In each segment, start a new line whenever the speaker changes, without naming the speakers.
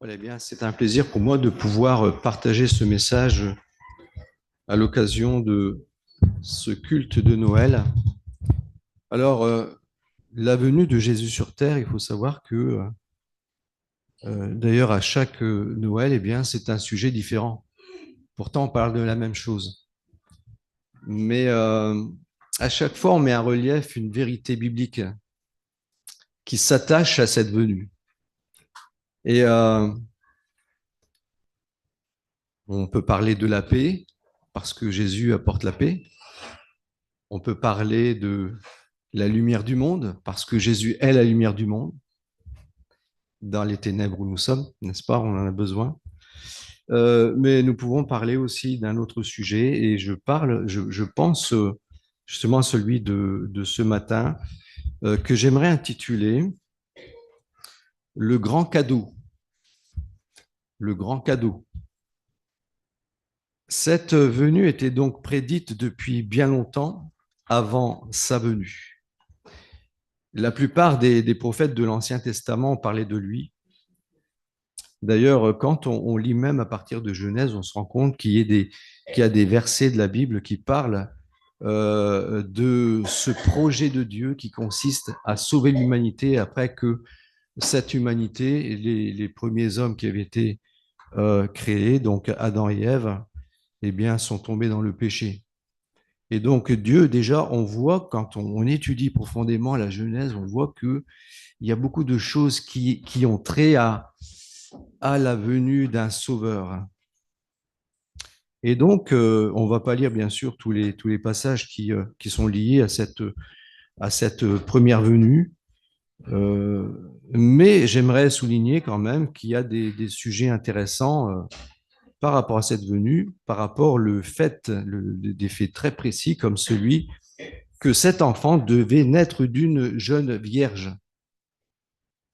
Voilà, eh bien, c'est un plaisir pour moi de pouvoir partager ce message à l'occasion de ce culte de Noël. Alors, la venue de Jésus sur terre, il faut savoir que, d'ailleurs, à chaque Noël, eh bien, c'est un sujet différent. Pourtant, on parle de la même chose. Mais à chaque fois, on met en relief une vérité biblique qui s'attache à cette venue. Et on peut parler de la paix, parce que Jésus apporte la paix. On peut parler de la lumière du monde, parce que Jésus est la lumière du monde, dans les ténèbres où nous sommes, n'est-ce pas? On en a besoin. Mais nous pouvons parler aussi d'un autre sujet, et je pense justement à celui de ce matin, que j'aimerais intituler Le grand cadeau. Le grand cadeau. Cette venue était donc prédite depuis bien longtemps avant sa venue. La plupart des prophètes de l'Ancien Testament parlaient de lui. D'ailleurs, quand on lit même à partir de Genèse, on se rend compte qu'il y a des versets de la Bible qui parlent de ce projet de Dieu qui consiste à sauver l'humanité après que cette humanité, les premiers hommes qui avaient été créés, donc Adam et Ève, eh bien, sont tombés dans le péché. Et donc Dieu, déjà, on voit, quand on étudie profondément la Genèse, on voit qu'il y a beaucoup de choses qui ont trait à la venue d'un sauveur. Et donc, on ne va pas lire, bien sûr, tous les passages qui sont liés à cette première venue, mais j'aimerais souligner quand même qu'il y a des sujets intéressants par rapport à cette venue, par rapport des faits très précis comme celui que cet enfant devait naître d'une jeune vierge,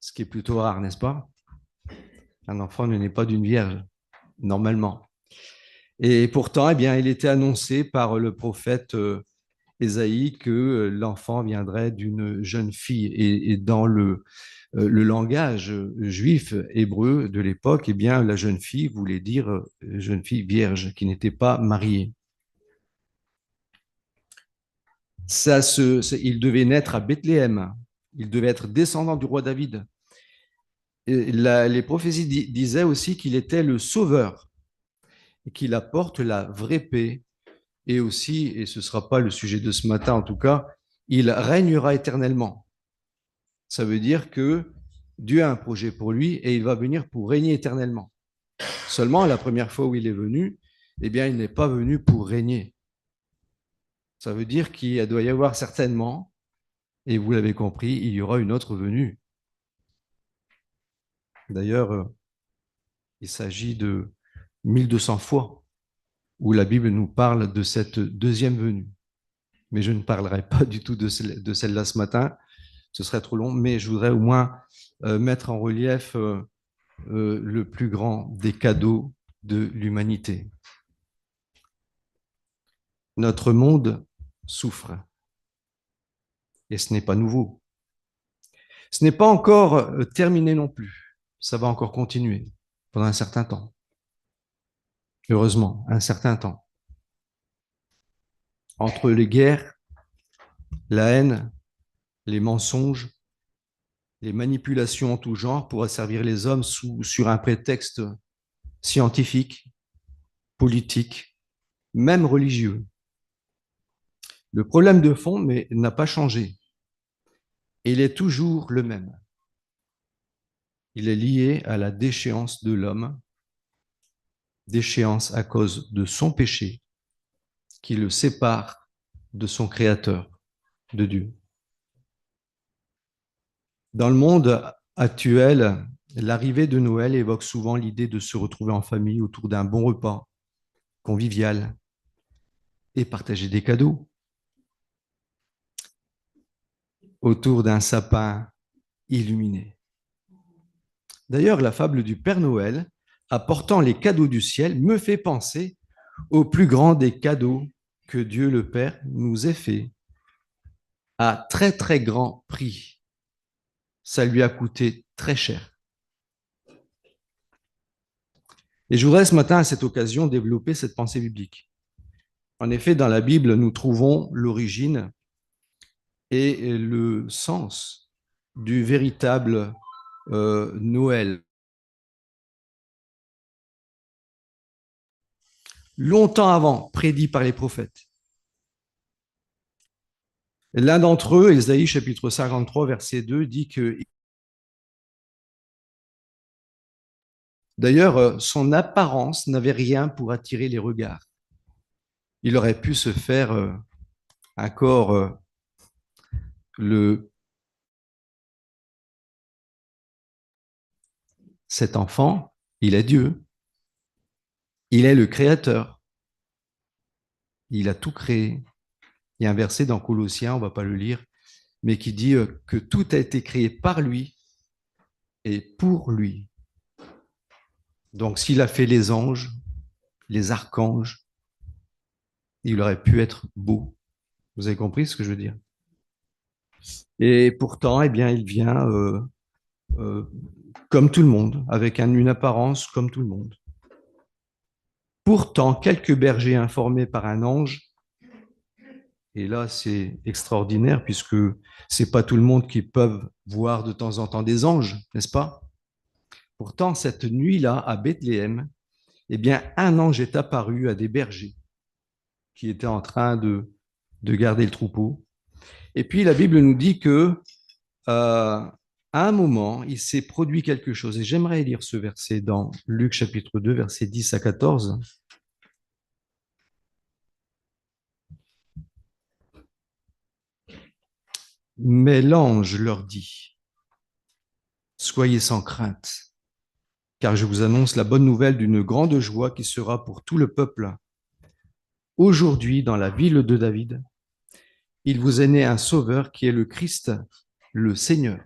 ce qui est plutôt rare, n'est-ce pas? Un enfant ne naît pas d'une vierge, normalement. Et pourtant, eh bien, il était annoncé par le prophète Ésaïe que l'enfant viendrait d'une jeune fille. Et dans le langage juif hébreu de l'époque, eh bien, la jeune fille voulait dire jeune fille vierge qui n'était pas mariée. Il devait naître à Bethléem. Il devait être descendant du roi David. Et les prophéties disaient aussi qu'il était le sauveur et qu'il apporte la vraie paix. Et aussi, et ce ne sera pas le sujet de ce matin en tout cas, il régnera éternellement. Ça veut dire que Dieu a un projet pour lui et il va venir pour régner éternellement. Seulement, la première fois où il est venu, eh bien, il n'est pas venu pour régner. Ça veut dire qu'il doit y avoir certainement, et vous l'avez compris, il y aura une autre venue. D'ailleurs, il s'agit de 1200 fois où la Bible nous parle de cette deuxième venue. Mais je ne parlerai pas du tout de celle-là ce matin, ce serait trop long, mais je voudrais au moins mettre en relief le plus grand des cadeaux de l'humanité. Notre monde souffre, et ce n'est pas nouveau. Ce n'est pas encore terminé non plus, ça va encore continuer pendant un certain temps. Heureusement, un certain temps. Entre les guerres, la haine, les mensonges, les manipulations en tout genre pour asservir les hommes sur un prétexte scientifique, politique, même religieux. Le problème de fond n'a pas changé. Il est toujours le même. Il est lié à la déchéance de l'homme, déchéance à cause de son péché qui le sépare de son Créateur, de Dieu. Dans le monde actuel, l'arrivée de Noël évoque souvent l'idée de se retrouver en famille autour d'un bon repas convivial et partager des cadeaux autour d'un sapin illuminé. D'ailleurs, la fable du Père Noël apportant les cadeaux du ciel me fait penser au plus grand des cadeaux que Dieu le Père nous ait fait à très très grand prix. Ça lui a coûté très cher. Et je voudrais ce matin, à cette occasion, développer cette pensée biblique. En effet, dans la Bible, nous trouvons l'origine et le sens du véritable Noël. Longtemps avant, prédit par les prophètes. L'un d'entre eux, Ésaïe chapitre 53, verset 2, dit que, d'ailleurs, son apparence n'avait rien pour attirer les regards. Il aurait pu se faire encore le cet enfant, il est Dieu, il est le créateur, il a tout créé. Il y a un verset dans Colossiens, on ne va pas le lire, mais qui dit que tout a été créé par lui et pour lui. Donc s'il a fait les anges, les archanges, il aurait pu être beau. Vous avez compris ce que je veux dire? Et pourtant, eh bien, il vient euh, comme tout le monde, avec une apparence comme tout le monde. Pourtant, quelques bergers informés par un ange, et là c'est extraordinaire puisque c'est pas tout le monde qui peut voir de temps en temps des anges, n'est-ce pas? Pourtant, cette nuit-là, à Bethléem, eh bien, un ange est apparu à des bergers qui étaient en train de garder le troupeau. Et puis la Bible nous dit que à un moment, il s'est produit quelque chose. Et j'aimerais lire ce verset dans Luc chapitre 2, versets 10 à 14. Mais l'ange leur dit, soyez sans crainte, car je vous annonce la bonne nouvelle d'une grande joie qui sera pour tout le peuple. Aujourd'hui, dans la ville de David, il vous est né un sauveur qui est le Christ, le Seigneur.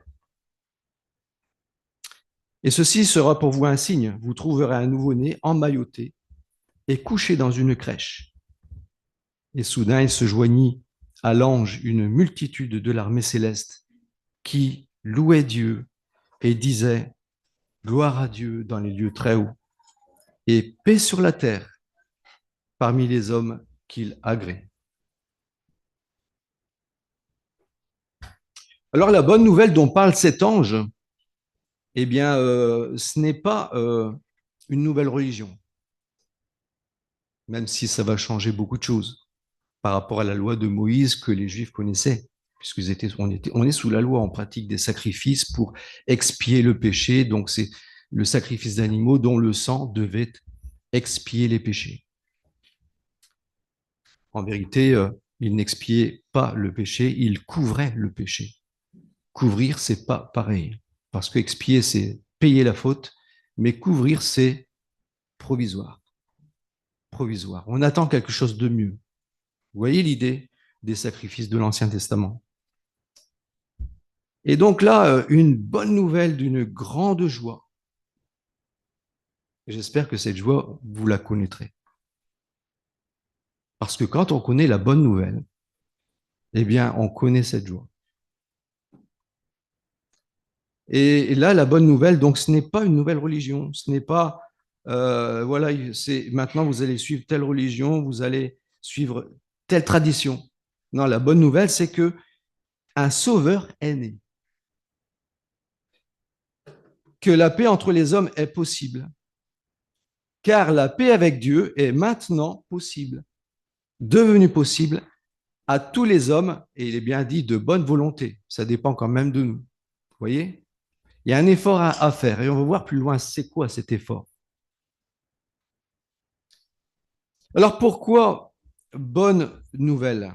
Et ceci sera pour vous un signe. Vous trouverez un nouveau-né emmailloté et couché dans une crèche. Et soudain, il se joignit à l'ange une multitude de l'armée céleste qui louait Dieu et disait gloire à Dieu dans les lieux très hauts et paix sur la terre parmi les hommes qu'il agrée. Alors la bonne nouvelle dont parle cet ange, eh bien, ce n'est pas une nouvelle religion, même si ça va changer beaucoup de choses par rapport à la loi de Moïse que les Juifs connaissaient, puisqu'ils étaient, on est sous la loi, on pratique des sacrifices pour expier le péché, donc c'est le sacrifice d'animaux dont le sang devait expier les péchés. En vérité, il n'expiait pas le péché, il couvrait le péché. Couvrir, c'est pas pareil, parce que expier, c'est payer la faute, mais couvrir, c'est provisoire. Provisoire. On attend quelque chose de mieux. Vous voyez l'idée des sacrifices de l'Ancien Testament. Et donc là, une bonne nouvelle d'une grande joie. J'espère que cette joie, vous la connaîtrez. Parce que quand on connaît la bonne nouvelle, eh bien, on connaît cette joie. Et là, la bonne nouvelle, donc, ce n'est pas une nouvelle religion. Ce n'est pas, voilà, c'est maintenant vous allez suivre telle religion, vous allez suivre telle tradition. Non, la bonne nouvelle, c'est que un sauveur est né. Que la paix entre les hommes est possible. Car la paix avec Dieu est maintenant possible, devenue possible à tous les hommes, et il est bien dit de bonne volonté. Ça dépend quand même de nous. Vous voyez? Il y a un effort à faire, et on va voir plus loin, c'est quoi cet effort? Alors pourquoi bonne nouvelle?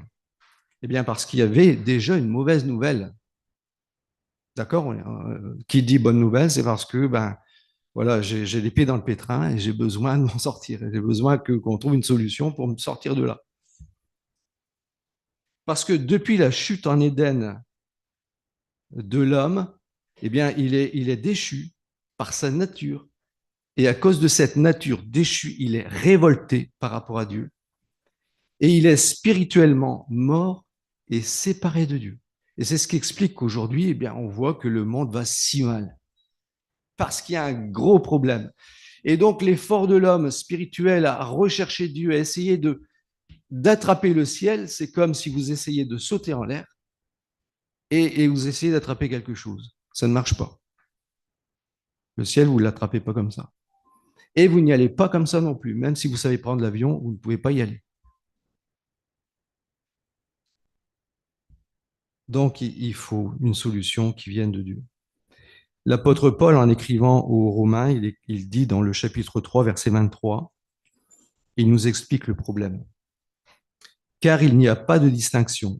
Eh bien parce qu'il y avait déjà une mauvaise nouvelle. D'accord? Qui dit bonne nouvelle, c'est parce que ben, voilà, j'ai les pieds dans le pétrin et j'ai besoin de m'en sortir. J'ai besoin qu'on trouve une solution pour me sortir de là. Parce que depuis la chute en Éden de l'homme, eh bien, il est déchu par sa nature. Et à cause de cette nature déchue, il est révolté par rapport à Dieu. Et il est spirituellement mort et séparé de Dieu. Et c'est ce qui explique qu'aujourd'hui, eh bien, on voit que le monde va si mal. Parce qu'il y a un gros problème. Et donc, l'effort de l'homme spirituel à rechercher Dieu, à essayer d'attraper le ciel, c'est comme si vous essayez de sauter en l'air et vous essayez d'attraper quelque chose. Ça ne marche pas. Le ciel, vous ne l'attrapez pas comme ça. Et vous n'y allez pas comme ça non plus. Même si vous savez prendre l'avion, vous ne pouvez pas y aller. Donc, il faut une solution qui vienne de Dieu. L'apôtre Paul, en écrivant aux Romains, il dit dans le chapitre 3, verset 23, il nous explique le problème. Car il n'y a pas de distinction.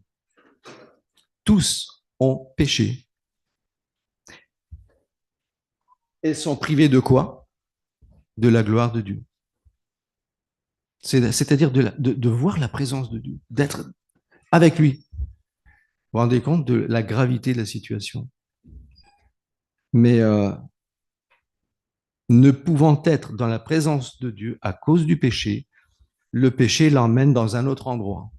Tous ont péché et sont privés de quoi? De la gloire de Dieu. C'est-à-dire de voir la présence de Dieu, d'être avec lui. Vous vous rendez compte de la gravité de la situation. Mais ne pouvant être dans la présence de Dieu à cause du péché, le péché l'emmène dans un autre endroit.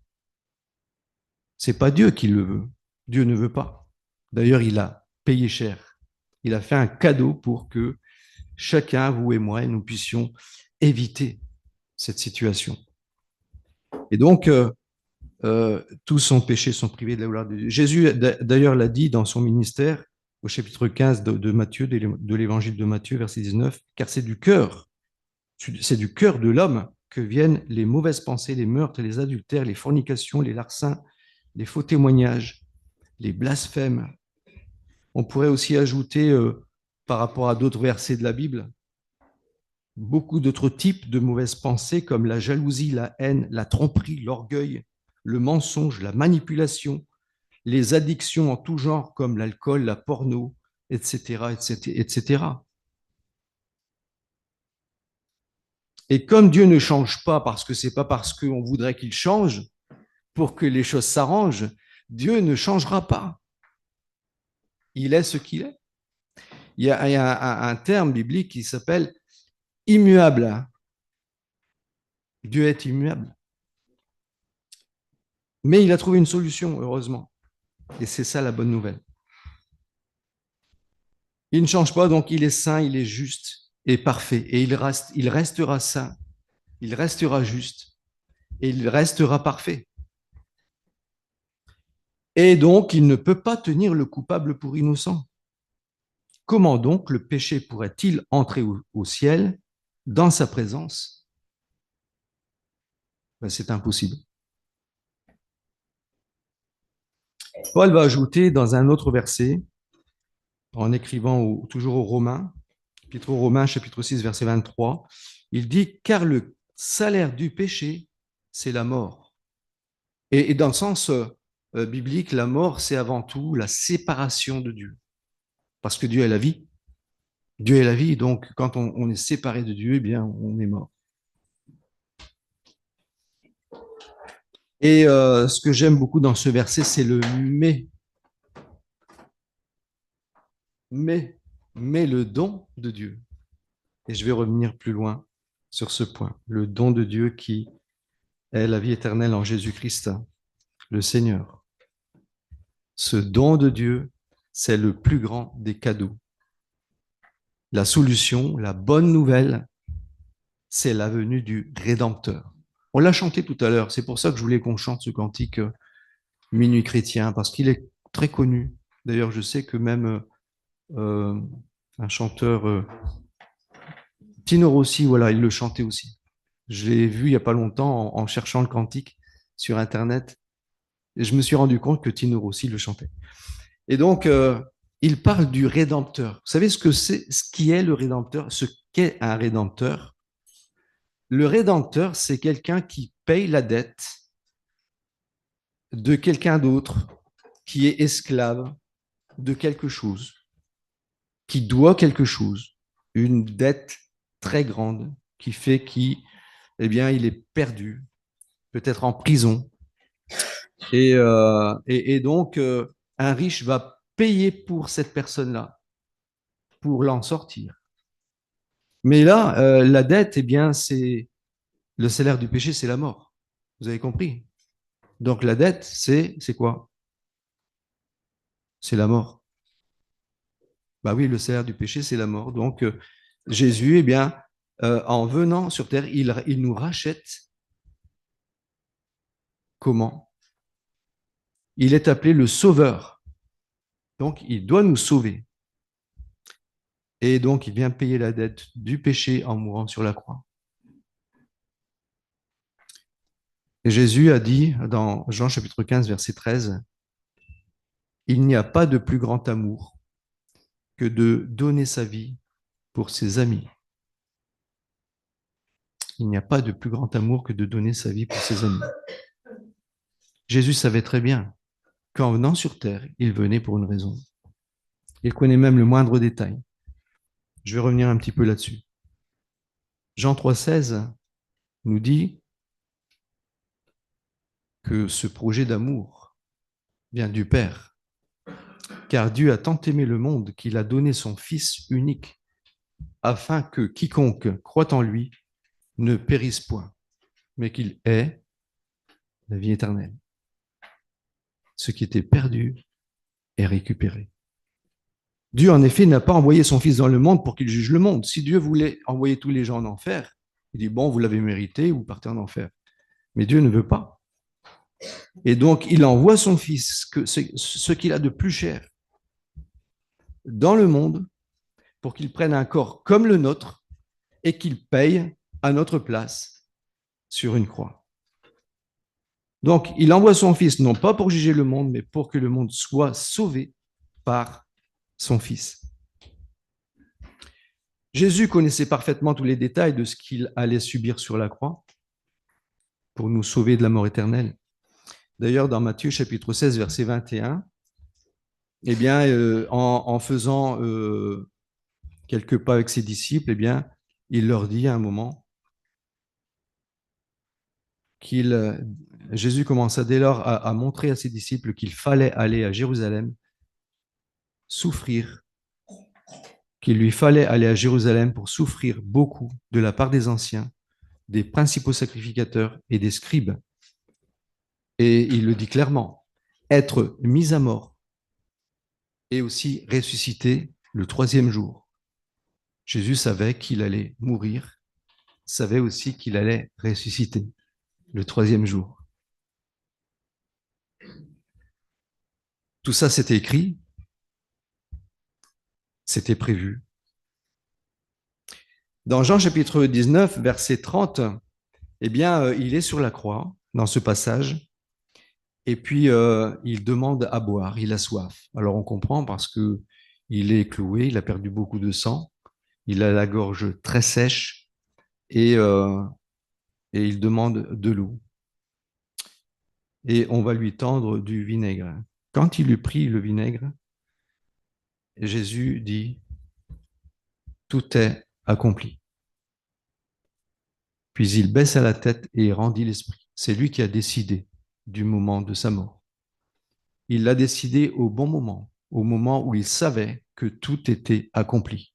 C'est pas Dieu qui le veut. Dieu ne veut pas. D'ailleurs, il a payé cher. Il a fait un cadeau pour que chacun, vous et moi, nous puissions éviter cette situation. Et donc, tous sont péchés, sont privés de la gloire de Dieu. Jésus, d'ailleurs, l'a dit dans son ministère, au chapitre 15 de Matthieu, de l'évangile de Matthieu, verset 19, car c'est du cœur de l'homme que viennent les mauvaises pensées, les meurtres, les adultères, les fornications, les larcins, les faux témoignages, les blasphèmes. On pourrait aussi ajouter, par rapport à d'autres versets de la Bible, beaucoup d'autres types de mauvaises pensées comme la jalousie, la haine, la tromperie, l'orgueil, le mensonge, la manipulation, les addictions en tout genre comme l'alcool, la porno, etc., etc., etc. Et comme Dieu ne change pas, parce que c'est pas parce qu'on voudrait qu'il change pour que les choses s'arrangent, Dieu ne changera pas. Il est ce qu'il est. Il y a un terme biblique qui s'appelle immuable. Dieu est immuable. Mais il a trouvé une solution, heureusement. Et c'est ça la bonne nouvelle. Il ne change pas, donc il est saint, il est juste et parfait. Et il restera saint, il restera juste et il restera parfait. Et donc, il ne peut pas tenir le coupable pour innocent. Comment donc le péché pourrait-il entrer au ciel dans sa présence? Ben, c'est impossible. Paul va ajouter dans un autre verset, en écrivant toujours aux Romains, chapitre aux Romains, chapitre 6, verset 23, il dit, car le salaire du péché, c'est la mort. Et dans le sens biblique, la mort, c'est avant tout la séparation de Dieu. Parce que Dieu est la vie. Dieu est la vie, donc quand on est séparé de Dieu, eh bien, on est mort. Et ce que j'aime beaucoup dans ce verset, c'est le mais. Mais le don de Dieu. Et je vais revenir plus loin sur ce point. Le don de Dieu qui est la vie éternelle en Jésus-Christ, le Seigneur. Ce don de Dieu, c'est le plus grand des cadeaux. La solution, la bonne nouvelle, c'est la venue du Rédempteur. On l'a chanté tout à l'heure, c'est pour ça que je voulais qu'on chante ce cantique Minuit chrétien, parce qu'il est très connu. D'ailleurs, je sais que même un chanteur, Tino Rossi, voilà, il le chantait aussi. Je l'ai vu il n'y a pas longtemps en cherchant le cantique sur Internet, et je me suis rendu compte que Tino Rossi le chantait. Et donc, il parle du Rédempteur. Vous savez ce que c'est, ce qui est le Rédempteur, ce qu'est un Rédempteur? Le Rédempteur, c'est quelqu'un qui paye la dette de quelqu'un d'autre qui est esclave de quelque chose, qui doit quelque chose, une dette très grande qui fait qu'il eh bien, il est perdu, peut-être en prison. Et donc, un riche va payer pour cette personne-là, pour l'en sortir. Mais là, la dette, eh bien, c'est le salaire du péché, c'est la mort. Vous avez compris? Donc la dette, c'est quoi? C'est la mort. Bah oui, le salaire du péché, c'est la mort. Donc Jésus, eh bien, en venant sur terre, il nous rachète. Comment? Il est appelé le Sauveur. Donc, il doit nous sauver. Et donc, il vient payer la dette du péché en mourant sur la croix. Et Jésus a dit dans Jean chapitre 15, verset 13, il n'y a pas de plus grand amour que de donner sa vie pour ses amis. Il n'y a pas de plus grand amour que de donner sa vie pour ses amis. Jésus savait très bien qu'en venant sur terre, il venait pour une raison. Il connaît même le moindre détail. Je vais revenir un petit peu là-dessus. Jean 3,16 nous dit que ce projet d'amour vient du Père, car Dieu a tant aimé le monde qu'il a donné son Fils unique, afin que quiconque croit en lui ne périsse point, mais qu'il ait la vie éternelle. Ce qui était perdu est récupéré. Dieu, en effet, n'a pas envoyé son Fils dans le monde pour qu'il juge le monde. Si Dieu voulait envoyer tous les gens en enfer, il dit, bon, vous l'avez mérité, vous partez en enfer. Mais Dieu ne veut pas. Et donc, il envoie son Fils, ce qu'il a de plus cher, dans le monde, pour qu'il prenne un corps comme le nôtre et qu'il paye à notre place sur une croix. Donc, il envoie son Fils, non pas pour juger le monde, mais pour que le monde soit sauvé par son Fils. Jésus connaissait parfaitement tous les détails de ce qu'il allait subir sur la croix pour nous sauver de la mort éternelle. D'ailleurs, dans Matthieu chapitre 16, verset 21, eh bien, en faisant quelques pas avec ses disciples, eh bien, il leur dit à un moment Jésus commença dès lors à montrer à ses disciples qu'il fallait aller à Jérusalem, souffrir, qu'il lui fallait aller à Jérusalem pour souffrir beaucoup de la part des anciens, des principaux sacrificateurs et des scribes. Et il le dit clairement, être mis à mort et aussi ressuscité le troisième jour. Jésus savait qu'il allait mourir, savait aussi qu'il allait ressusciter le troisième jour. Tout ça, c'était écrit, c'était prévu. Dans Jean chapitre 19, verset 30, eh bien, il est sur la croix, dans ce passage, et puis il demande à boire, il a soif. Alors on comprend parce que il est cloué, il a perdu beaucoup de sang, il a la gorge très sèche et il demande de l'eau. Et on va lui tendre du vinaigre. Quand il eut pris le vinaigre, Jésus dit, tout est accompli. Puis il baissa la tête et rendit l'esprit. C'est lui qui a décidé du moment de sa mort. Il l'a décidé au bon moment, au moment où il savait que tout était accompli,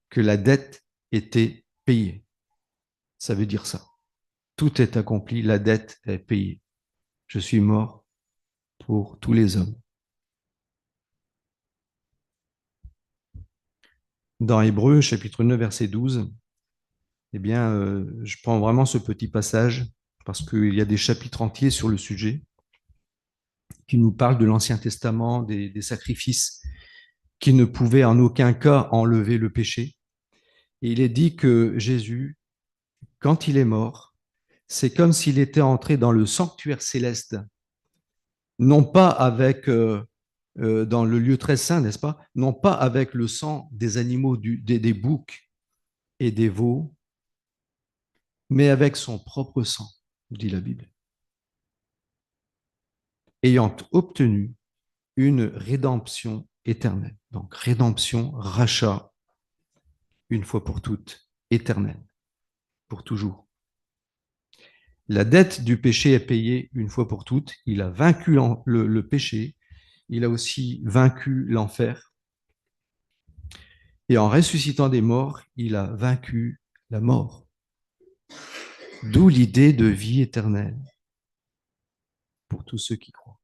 que la dette était payée. Ça veut dire ça. Tout est accompli, la dette est payée. Je suis mort pour tous les hommes. Dans Hébreux, chapitre 9, verset 12, eh bien, je prends vraiment ce petit passage parce qu'il y a des chapitres entiers sur le sujet qui nous parlent de l'Ancien Testament, des sacrifices qui ne pouvaient en aucun cas enlever le péché. Et il est dit que Jésus, quand il est mort, c'est comme s'il était entré dans le sanctuaire céleste, non pas avec, dans le lieu très saint, n'est-ce pas, non pas avec le sang des animaux, des boucs et des veaux, mais avec son propre sang, dit la Bible, ayant obtenu une rédemption éternelle. Donc rédemption, rachat, une fois pour toutes, éternelle, pour toujours. La dette du péché est payée une fois pour toutes. Il a vaincu le péché. Il a aussi vaincu l'enfer. Et en ressuscitant des morts, il a vaincu la mort. D'où l'idée de vie éternelle pour tous ceux qui croient.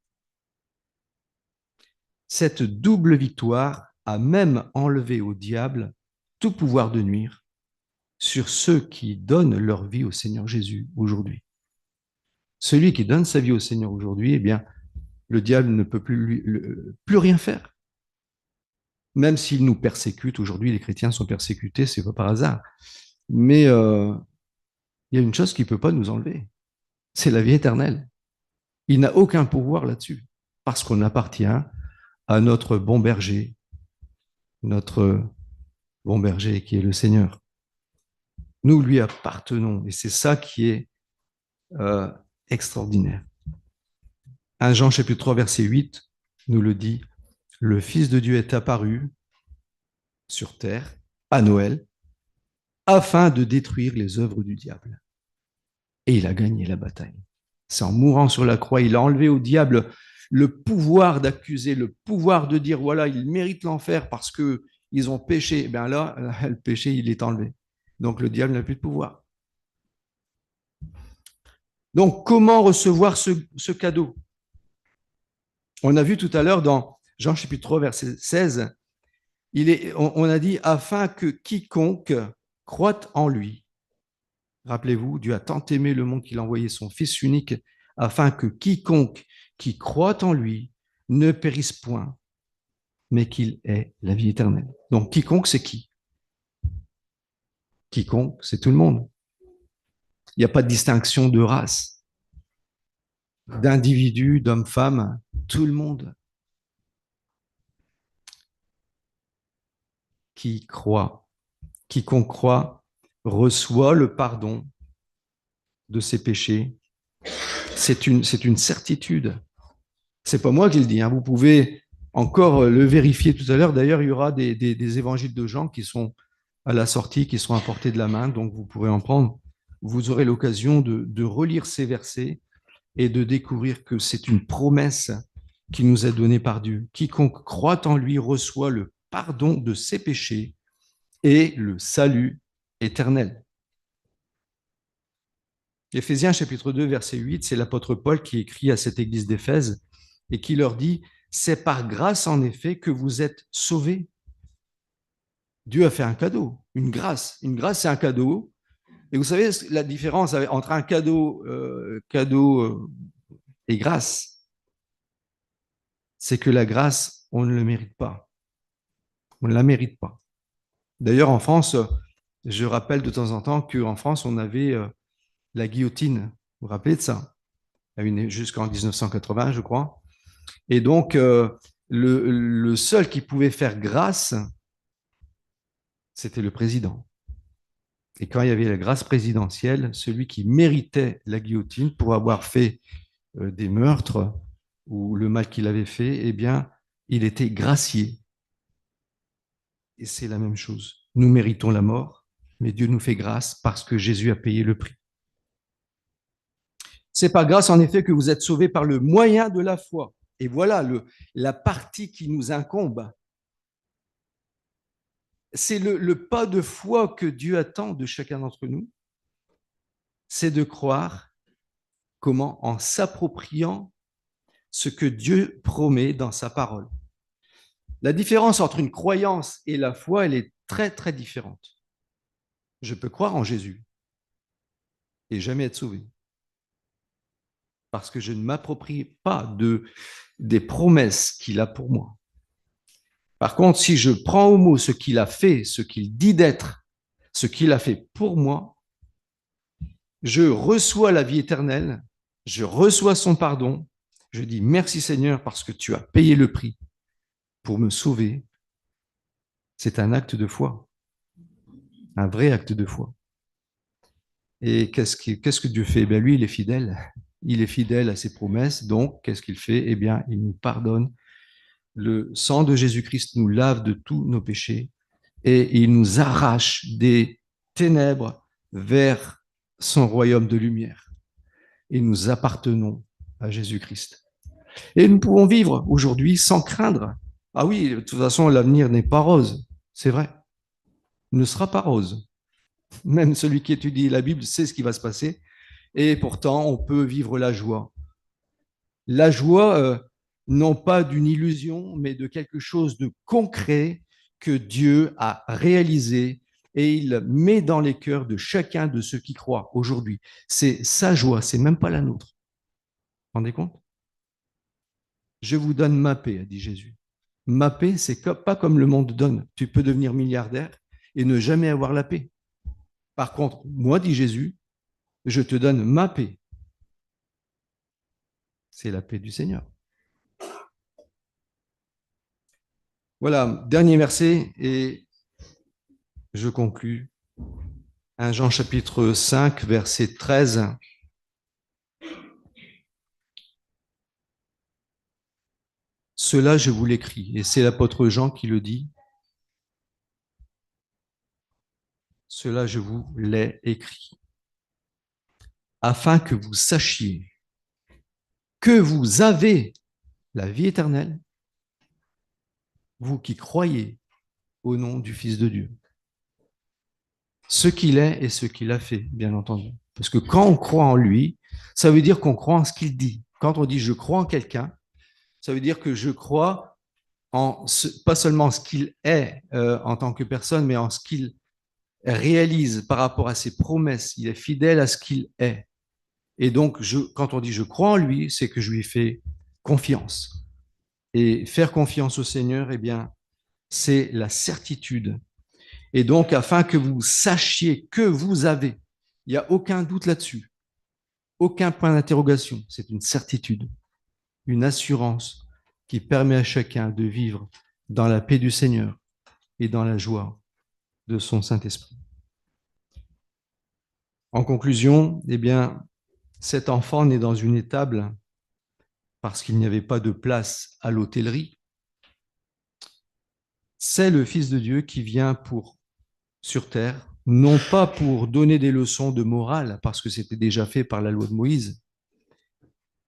Cette double victoire a même enlevé au diable tout pouvoir de nuire sur ceux qui donnent leur vie au Seigneur Jésus aujourd'hui. Celui qui donne sa vie au Seigneur aujourd'hui, eh bien, le diable ne peut plus rien faire. Même s'il nous persécute, aujourd'hui les chrétiens sont persécutés, c'est pas par hasard. Mais il y a une chose qu'il ne peut pas nous enlever, c'est la vie éternelle. Il n'a aucun pouvoir là-dessus, parce qu'on appartient à notre bon berger qui est le Seigneur. Nous lui appartenons, et c'est ça qui est euh, extraordinaire. 1 Jean chapitre 3, verset 8 nous le dit, le Fils de Dieu est apparu sur terre à Noël afin de détruire les œuvres du diable. Et il a gagné la bataille. C'est en mourant sur la croix, il a enlevé au diable le pouvoir d'accuser, le pouvoir de dire, voilà, ils méritent l'enfer parce qu'ils ont péché. Eh bien là, le péché, il est enlevé. Donc le diable n'a plus de pouvoir. Donc comment recevoir ce cadeau? On a vu tout à l'heure dans Jean chapitre 3, verset 16, on a dit, afin que quiconque croit en lui. Rappelez-vous, Dieu a tant aimé le monde qu'il a envoyé son Fils unique, afin que quiconque qui croit en lui ne périsse point, mais qu'il ait la vie éternelle. Donc quiconque, c'est qui? Quiconque, c'est tout le monde. Il n'y a pas de distinction de race, d'individu, d'homme, femme, tout le monde qui croit. Quiconque croit reçoit le pardon de ses péchés. C'est une certitude. C'est pas moi qui le dis. Hein. Vous pouvez encore le vérifier tout à l'heure. D'ailleurs, il y aura des évangiles de Jean qui sont à la sortie, qui sont à portée de la main. Donc, vous pourrez en prendre. Vous aurez l'occasion de relire ces versets et de découvrir que c'est une promesse qui nous est donnée par Dieu. Quiconque croit en lui reçoit le pardon de ses péchés et le salut éternel. Éphésiens chapitre 2, verset 8, c'est l'apôtre Paul qui écrit à cette église d'Éphèse et qui leur dit, c'est par grâce en effet que vous êtes sauvés. Dieu a fait un cadeau, une grâce. Une grâce, c'est un cadeau. Et vous savez la différence entre un cadeau, et grâce, c'est que la grâce, on ne le mérite pas. On ne la mérite pas. D'ailleurs, en France, je rappelle de temps en temps qu'en France, on avait la guillotine. Vous vous rappelez de ça? Jusqu'en 1980, je crois. Et donc, le seul qui pouvait faire grâce, c'était le président. Et quand il y avait la grâce présidentielle, celui qui méritait la guillotine pour avoir fait des meurtres ou le mal qu'il avait fait, eh bien, il était gracié. Et c'est la même chose. Nous méritons la mort, mais Dieu nous fait grâce parce que Jésus a payé le prix. C'est par grâce, en effet, que vous êtes sauvés par le moyen de la foi. Et voilà la partie qui nous incombe. C'est le pas de foi que Dieu attend de chacun d'entre nous. C'est de croire comment? En s'appropriant ce que Dieu promet dans sa parole. La différence entre une croyance et la foi, elle est très, très différente. Je peux croire en Jésus et jamais être sauvé parce que je ne m'approprie pas des promesses qu'il a pour moi. Par contre, si je prends au mot ce qu'il a fait, ce qu'il dit d'être, ce qu'il a fait pour moi, je reçois la vie éternelle, je reçois son pardon, je dis merci Seigneur parce que tu as payé le prix pour me sauver. C'est un acte de foi, un vrai acte de foi. Et qu'est-ce que Dieu fait? Eh bien, lui, il est fidèle. Il est fidèle à ses promesses. Donc, qu'est-ce qu'il fait? Eh bien, il nous pardonne. Le sang de Jésus-Christ nous lave de tous nos péchés et il nous arrache des ténèbres vers son royaume de lumière. Et nous appartenons à Jésus-Christ. Et nous pouvons vivre aujourd'hui sans craindre. Ah oui, de toute façon, l'avenir n'est pas rose. C'est vrai. Il ne sera pas rose. Même celui qui étudie la Bible sait ce qui va se passer. Et pourtant, on peut vivre la joie. La joie, non pas d'une illusion, mais de quelque chose de concret que Dieu a réalisé et il met dans les cœurs de chacun de ceux qui croient aujourd'hui. C'est sa joie, c'est même pas la nôtre. Vous vous rendez compte? Je vous donne ma paix, a dit Jésus. Ma paix, c'est pas comme le monde donne. Tu peux devenir milliardaire et ne jamais avoir la paix. Par contre, moi, dit Jésus, je te donne ma paix. C'est la paix du Seigneur. Voilà, dernier verset et je conclus. 1 Jean chapitre 5, verset 13. Cela, je vous l'écris, et c'est l'apôtre Jean qui le dit. Cela, je vous l'ai écrit, afin que vous sachiez que vous avez la vie éternelle, vous qui croyez au nom du Fils de Dieu. Ce qu'il est et ce qu'il a fait, bien entendu. Parce que quand on croit en lui, ça veut dire qu'on croit en ce qu'il dit. Quand on dit « je crois en quelqu'un », ça veut dire que je crois pas seulement ce qu'il est en tant que personne, mais en ce qu'il réalise par rapport à ses promesses. Il est fidèle à ce qu'il est. Et donc, quand on dit « je crois en lui », c'est que je lui fais confiance. Et faire confiance au Seigneur, eh bien, c'est la certitude. Et donc, afin que vous sachiez que vous avez, il n'y a aucun doute là-dessus, aucun point d'interrogation, c'est une certitude, une assurance qui permet à chacun de vivre dans la paix du Seigneur et dans la joie de son Saint-Esprit. En conclusion, eh bien, cet enfant né dans une étable parce qu'il n'y avait pas de place à l'hôtellerie. C'est le Fils de Dieu qui vient sur terre, non pas pour donner des leçons de morale, parce que c'était déjà fait par la loi de Moïse,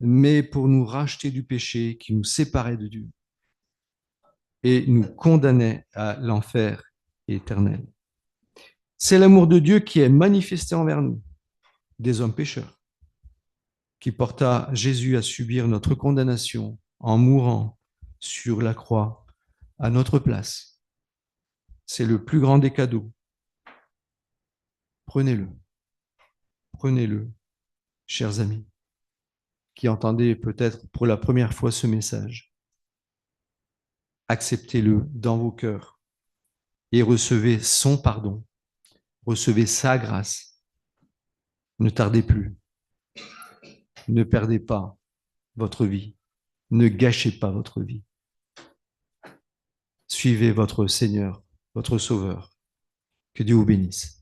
mais pour nous racheter du péché qui nous séparait de Dieu et nous condamnait à l'enfer éternel. C'est l'amour de Dieu qui est manifesté envers nous, des hommes pécheurs, qui porta Jésus à subir notre condamnation en mourant sur la croix à notre place. C'est le plus grand des cadeaux. Prenez-le. Prenez-le, chers amis, qui entendez peut-être pour la première fois ce message. Acceptez-le dans vos cœurs et recevez son pardon. Recevez sa grâce. Ne tardez plus. Ne perdez pas votre vie. Ne gâchez pas votre vie. Suivez votre Seigneur, votre Sauveur. Que Dieu vous bénisse.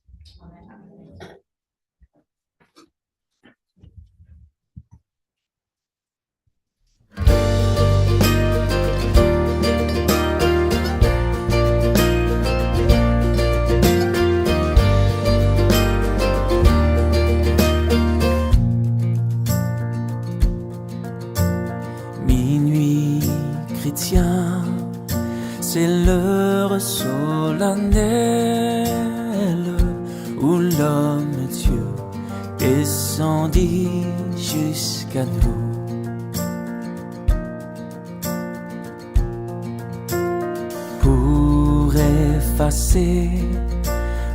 Minuit chrétien, c'est l'heure solennelle où l'homme-Dieu descendit jusqu'à nous. Pour effacer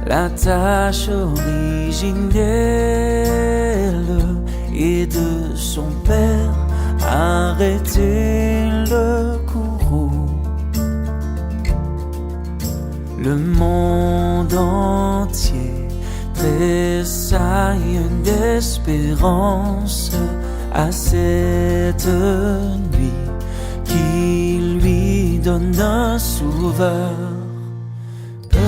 la tâche originelle et de son Père arrêter le courroux. Le monde entier tressaille d'espérance à cette nuit qui lui donne un sauveur. Peuple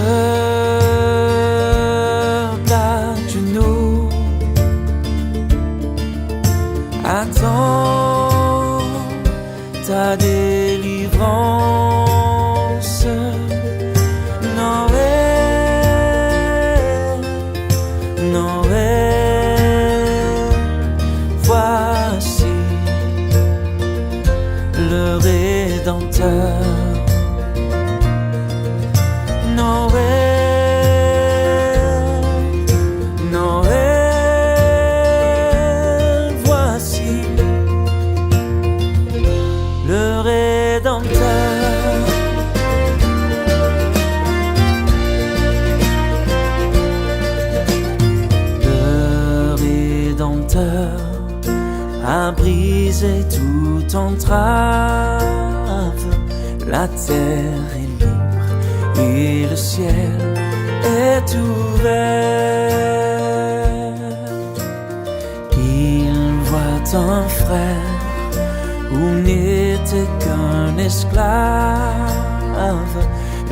à genoux, attends ta délivrance. Noël, Noël, voici le Rédempteur. Noël, Rédempteur a brisé toute entrave. La terre est libre et le ciel est ouvert. Il voit un frère où n'était qu'un esclave.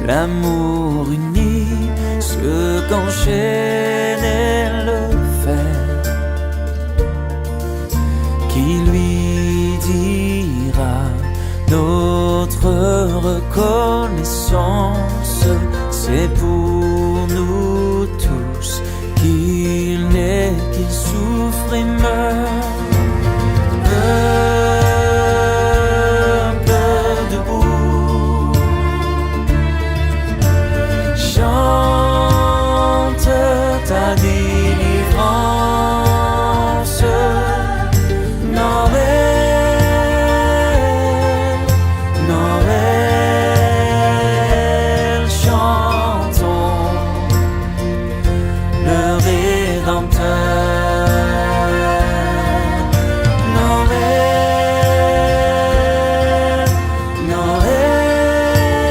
L'amour unit ce qu'enchaînait le fer, qui lui dira notre reconnaissance, c'est pour nous tous qu'il naît, qu'il souffre et meurt. Peuple debout, chante ta délivrance. Noël, Noël, chantons le Rédempteur. Noël, Noël,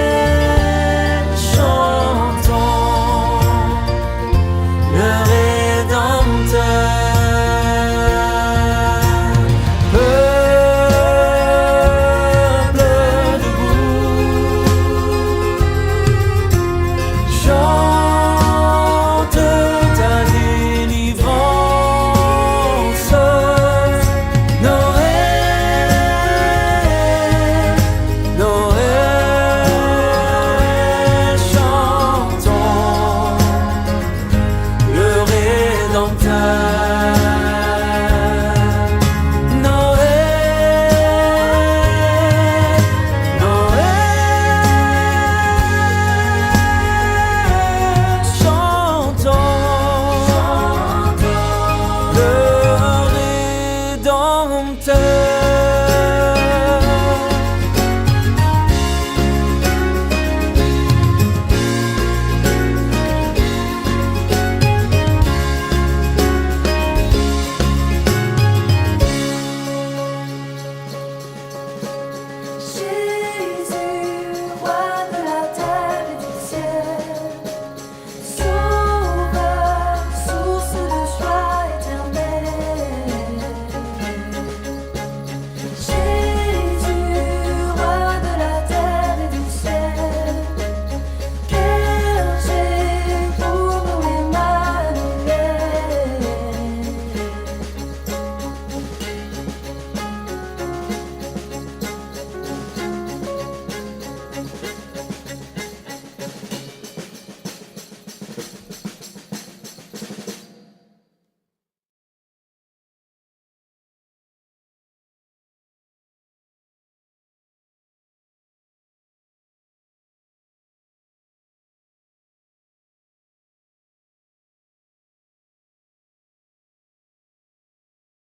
chantons le Rédempteur. Peuple debout, chante ta délivrance. Noël, Noël, chantons le Rédempteur.